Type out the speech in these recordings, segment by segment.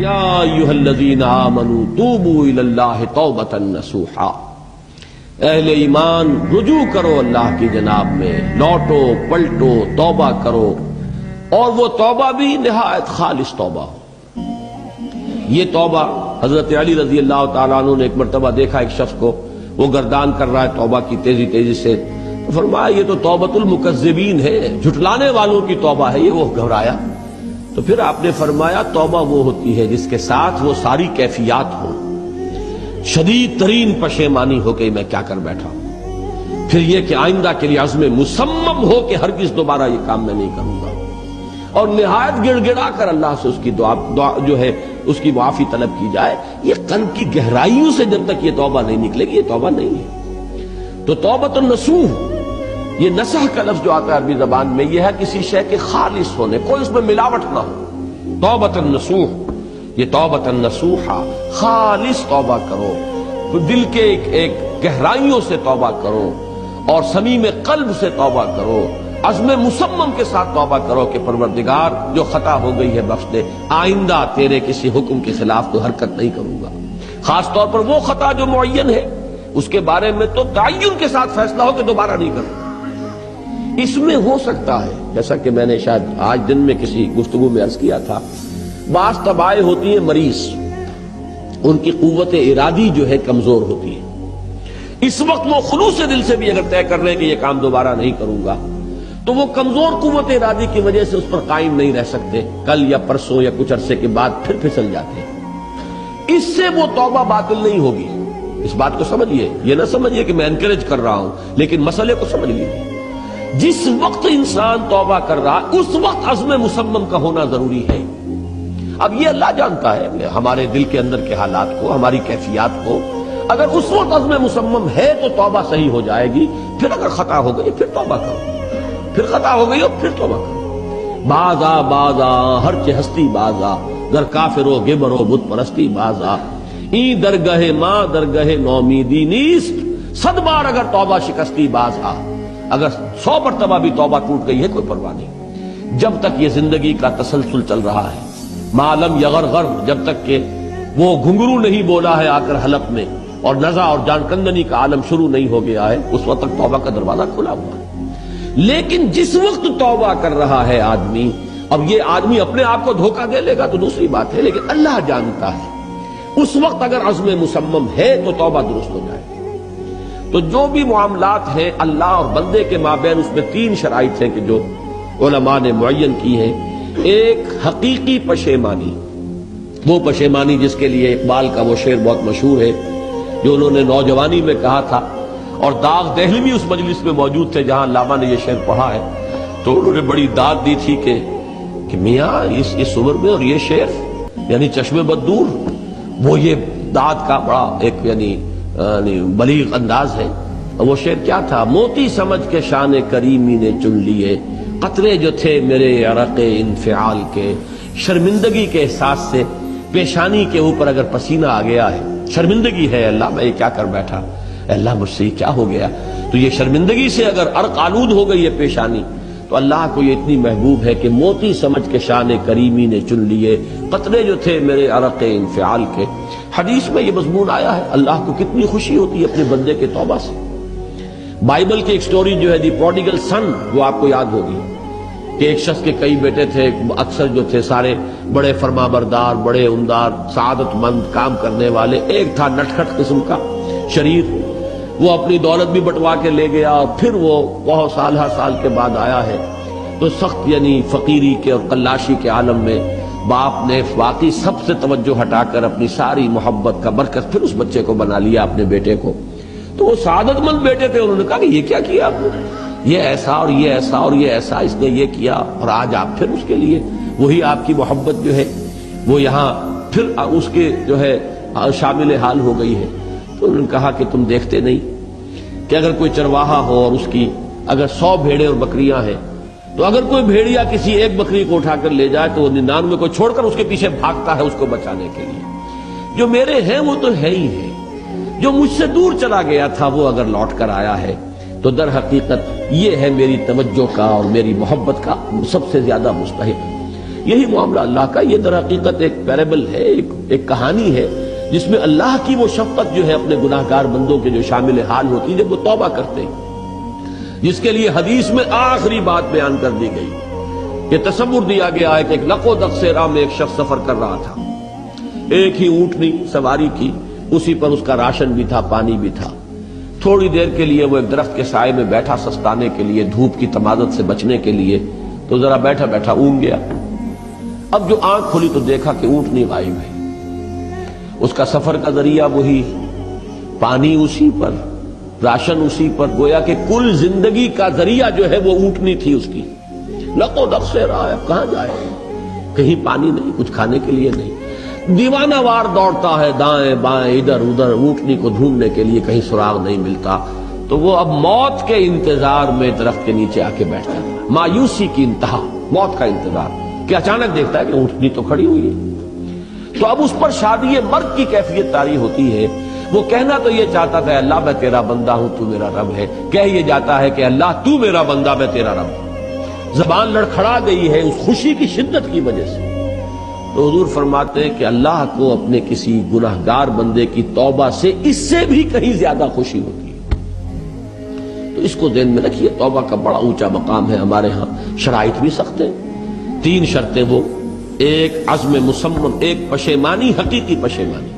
یا ایھا الذین آمنوا توبوا الی اللہ توبۃ نصوحا، اہل ایمان رجوع کرو اللہ کی جناب میں، لوٹو پلٹو توبہ کرو، اور وہ توبہ بھی نہایت خالص توبہ ہو۔ یہ توبہ حضرت علی رضی اللہ تعالیٰ عنہ نے ایک مرتبہ دیکھا ایک شخص کو، وہ گردان کر رہا ہے توبہ کی تیزی تیزی سے، تو فرمایا یہ تو توبۃ المکذبین ہے، جھٹلانے والوں کی توبہ ہے یہ۔ وہ گھبرایا، تو پھر آپ نے فرمایا توبہ وہ ہوتی ہے جس کے ساتھ وہ ساری کیفیات ہو، شدید ترین پشیمانی ہو کہ میں کیا کر بیٹھا ہوں، پھر یہ کہ آئندہ کے لیے عزم مصمم ہو کہ ہرگز دوبارہ یہ کام میں نہیں کروں گا، اور نہایت گڑ گڑا کر اللہ سے اس کی دعا جو ہے اس کی معافی طلب کی جائے۔ یہ قلب کی گہرائیوں سے جب تک یہ توبہ نہیں نکلے گی یہ توبہ نہیں ہے۔ تو توبۃ النصوح، یہ نصح کا لفظ جو آتا ہے عربی زبان میں، یہ ہے کسی شے کے خالص ہونے، کوئی اس میں ملاوٹ نہ ہو۔ توبۃ النصوح، یہ توبۃ النصوحہ، خالص توبہ کرو، تو دل کے ایک گہرائیوں سے توبہ کرو، اور صمیم قلب سے توبہ کرو، عزم مصمم کے ساتھ توبہ کرو کہ پروردگار جو خطا ہو گئی ہے بخش دے، آئندہ تیرے کسی حکم کے خلاف کوئی حرکت نہیں کروں گا، خاص طور پر وہ خطا جو معین ہے اس کے بارے میں تو تعین کے ساتھ فیصلہ ہو کہ دوبارہ نہیں کروں۔ اس میں ہو سکتا ہے، جیسا کہ میں نے شاید آج دن میں کسی گفتگو میں عرض کیا تھا، بعض طبائع ہوتی ہیں مریض، ان کی قوت ارادی جو ہے کمزور ہوتی ہے، اس وقت وہ خلوص دل سے بھی اگر طے کر رہے ہیں کہ یہ کام دوبارہ نہیں کروں گا، تو وہ کمزور قوت ارادی کی وجہ سے اس پر قائم نہیں رہ سکتے، کل یا پرسوں یا کچھ عرصے کے بعد پھر پھسل جاتے ہیں۔ اس سے وہ توبہ باطل نہیں ہوگی، اس بات کو سمجھیے، یہ نہ سمجھیے کہ میں انکریج کر رہا ہوں، لیکن مسئلے کو سمجھ لیجیے۔ جس وقت انسان توبہ کر رہا ہے اس وقت عزم مصمم کا ہونا ضروری ہے۔ اب یہ اللہ جانتا ہے ہمارے دل کے اندر کے حالات کو، ہماری کیفیات کو، اگر اس وقت عزم مصمم ہے تو توبہ صحیح ہو جائے گی، پھر اگر خطا ہو گئی پھر توبہ کرو، پھر خطا ہو گئی ہو پھر توبہ کرو۔ بازا بازا ہر چہ ہستی بازا، گر کافر و گبر و بت پرستی بازا، این درگاہ ماں درگاہ نومیدی نیست، صد بار اگر توبہ شکستی بازا، اگر 100 مرتبہ بھی توبہ ٹوٹ گئی ہے کوئی پرواہ نہیں، جب تک یہ زندگی کا تسلسل چل رہا ہے، معلم یغرغر، جب تک کہ وہ گھنگرو نہیں بولا ہے آ کر حلق میں، اور نزع اور جان کندنی کا عالم شروع نہیں ہو گیا ہے، اس وقت تک توبہ کا دروازہ کھلا ہوا ہے۔ لیکن جس وقت توبہ کر رہا ہے آدمی، اب یہ آدمی اپنے آپ کو دھوکہ دے لے گا تو دوسری بات ہے، لیکن اللہ جانتا ہے، اس وقت اگر عزم مصمم ہے تو توبہ درست ہو جائے۔ تو جو بھی معاملات ہیں اللہ اور بندے کے مابین، اس میں 3 شرائط ہیں کہ جو علماء نے معین کی ہیں۔ ایک حقیقی پشیمانی، وہ پشیمانی جس کے لیے اقبال کا وہ شعر بہت مشہور ہے جو انہوں نے نوجوانی میں کہا تھا، اور داغ دہلوی اس مجلس میں موجود تھے جہاں علامہ نے یہ شعر پڑھا ہے، تو انہوں نے بڑی داد دی تھی کہ میاں اس عمر میں اور یہ شعر یعنی چشم بد دور، وہ یہ داد کا بڑا ایک یعنی بلیغ انداز ہے۔ وہ شعر کیا تھا؟ موتی سمجھ کے شان کریمی نے چن لیے، قطرے جو تھے میرے عرق انفعال کے، شرمندگی کے احساس سے پیشانی کے اوپر اگر پسینہ آ گیا ہے، شرمندگی ہے اللہ میں یہ کیا کر بیٹھا، اللہ مجھ سے کیا ہو گیا، تو یہ شرمندگی سے اگر عرق آلود ہو گئی ہے پیشانی، تو اللہ کو یہ اتنی محبوب ہے کہ موتی سمجھ کے شان کریمی نے چن لیے، قطرے جو تھے میرے عرق انفعال کے۔ حدیث میں یہ مضمون آیا ہے، اللہ کو کتنی خوشی ہوتی ہے اپنے بندے کے توبہ سے۔ بائبل کی ایک سٹوری جو ہے دی پروڈیگل سن، وہ آپ کو یاد ہوگی کہ ایک شخص کے کئی بیٹے تھے، اکثر جو تھے سارے بڑے فرما بردار، بڑے عمدار، سعادت مند کام کرنے والے، ایک تھا نٹکھٹ قسم کا شریر، وہ اپنی دولت بھی بٹوا کے لے گیا، اور پھر وہ بہت سال کے بعد آیا ہے تو سخت یعنی فقیری کے اور قلاشی کے عالم میں باپ نے واقعی سب سے توجہ ہٹا کر اپنی ساری محبت کا مرکز پھر اس بچے کو بنا لیا، اپنے بیٹے کو۔ تو وہ سعادت مند بیٹے تھے، انہوں نے کہا کہ یہ کیا کیا آپ نے، یہ ایسا اور یہ ایسا اور یہ ایسا اس نے یہ کیا، اور آج آپ پھر اس کے لیے وہی آپ کی محبت جو ہے وہ یہاں پھر اس کے جو ہے شامل حال ہو گئی ہے۔ تو انہوں نے کہا کہ تم دیکھتے نہیں کہ اگر کوئی چرواہا ہو اور اس کی اگر 100 بھیڑیں اور بکریاں ہیں، تو اگر کوئی بھیڑیا کسی ایک بکری کو اٹھا کر لے جائے تو وہ 99 کو چھوڑ کر اس کے پیچھے بھاگتا ہے اس کو بچانے کے لیے۔ جو میرے ہیں وہ تو ہے ہی ہے، جو مجھ سے دور چلا گیا تھا وہ اگر لوٹ کر آیا ہے تو در حقیقت یہ ہے میری توجہ کا اور میری محبت کا سب سے زیادہ مستحق۔ یہی معاملہ اللہ کا. یہ در حقیقت ایک پیرابل ہے، ایک کہانی ہے جس میں اللہ کی وہ شفقت جو ہے اپنے گناہگار بندوں کے جو شامل حال ہوتی ہے جب وہ توبہ کرتے ہیں، جس کے لیے حدیث میں آخری بات بیان کر دی گئی کہ تصور دیا گیا ہے کہ ایک لق و دق سے راہ میں ایک شخص سفر کر رہا تھا، ایک ہی اونٹنی سواری کی، اسی پر اس کا راشن بھی تھا، پانی بھی تھا. تھوڑی دیر کے لیے وہ ایک درخت کے سائے میں بیٹھا سستانے کے لیے، دھوپ کی تمازت سے بچنے کے لیے، تو ذرا بیٹھا بیٹھا اونگ گیا. اب جو آنکھ کھلی تو دیکھا کہ اونٹنی غائب ہے، اس کا سفر کا ذریعہ وہی، پانی اسی پر، راشن اسی پر، گویا کہ کل زندگی کا ذریعہ جو ہے وہ اونٹنی تھی اس کی. لقو دق سے رہا ہے، کہاں جائے، کہیں پانی نہیں، کچھ کھانے کے لیے نہیں. دیوانہ وار دوڑتا ہے دائیں بائیں ادھر ادھر اونٹنی کو ڈھونڈنے کے لیے، کہیں سراغ نہیں ملتا. تو وہ اب موت کے انتظار میں درخت کے نیچے آ کے بیٹھ جاتا ہے. مایوسی کی انتہا، موت کا انتظار کہ اچانک دیکھتا ہے کہ اونٹنی تو کھڑی ہوئی ہے. تو اب اس پر شادی مرگ کی کیفیت طاری ہوتی ہے. وہ کہنا تو یہ چاہتا تھا اللہ میں تیرا بندہ ہوں تو میرا رب ہے، کہہ یہ جاتا ہے کہ اللہ تو میرا بندہ میں تیرا رب ہوں. زبان لڑکھڑا گئی ہے اس خوشی کی شدت کی وجہ سے. تو حضور فرماتے ہیں کہ اللہ کو اپنے کسی گناہگار بندے کی توبہ سے اس سے بھی کہیں زیادہ خوشی ہوتی ہے. تو اس کو ذہن میں رکھیے، توبہ کا بڑا اونچا مقام ہے. ہمارے ہاں شرائط بھی سخت ہیں. 3 شرطیں وہ، ایک عزم مصمم، ایک پشیمانی، حقیقی پشیمانی.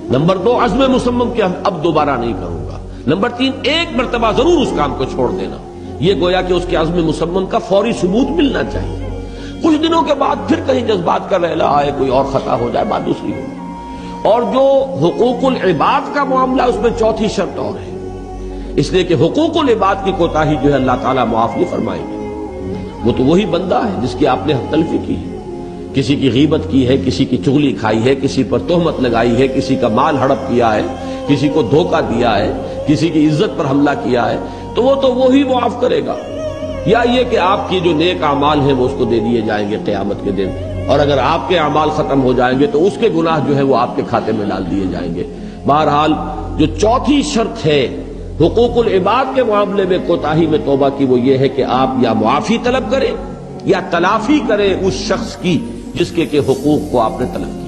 نمبر 2 عزم مصمم کہ اب دوبارہ نہیں کروں گا. نمبر 3 ایک مرتبہ ضرور اس کام کو چھوڑ دینا. یہ گویا کہ اس کے عزم مصمم کا فوری ثبوت ملنا چاہیے. کچھ دنوں کے بعد پھر کہیں جذبات کا رحلہ آئے، کوئی اور خطا ہو جائے، بات دوسری ہو. اور جو حقوق العباد کا معاملہ، اس میں 4تھی شرط اور ہے، اس لیے کہ حقوق العباد کی کوتاہی جو ہے اللہ تعالیٰ معاف نہیں فرمائیں گے. وہ تو وہی بندہ ہے جس کی آپ نے حق تلفی کی ہے، کسی کی غیبت کی ہے، کسی کی چغلی کھائی ہے، کسی پر تہمت لگائی ہے، کسی کا مال ہڑپ کیا ہے، کسی کو دھوکہ دیا ہے، کسی کی عزت پر حملہ کیا ہے، تو وہ تو وہی معاف کرے گا. یا یہ کہ آپ کی جو نیک اعمال ہیں وہ اس کو دے دیے جائیں گے قیامت کے دن، اور اگر آپ کے اعمال ختم ہو جائیں گے تو اس کے گناہ جو ہے وہ آپ کے کھاتے میں ڈال دیے جائیں گے. بہرحال جو 4تھی شرط ہے حقوق العباد کے معاملے میں کوتاہی میں توبہ کی، وہ یہ ہے کہ آپ یا معافی طلب کریں یا تلافی کریں اس شخص کی جس کے حقوق کو آپ نے طلب کیا.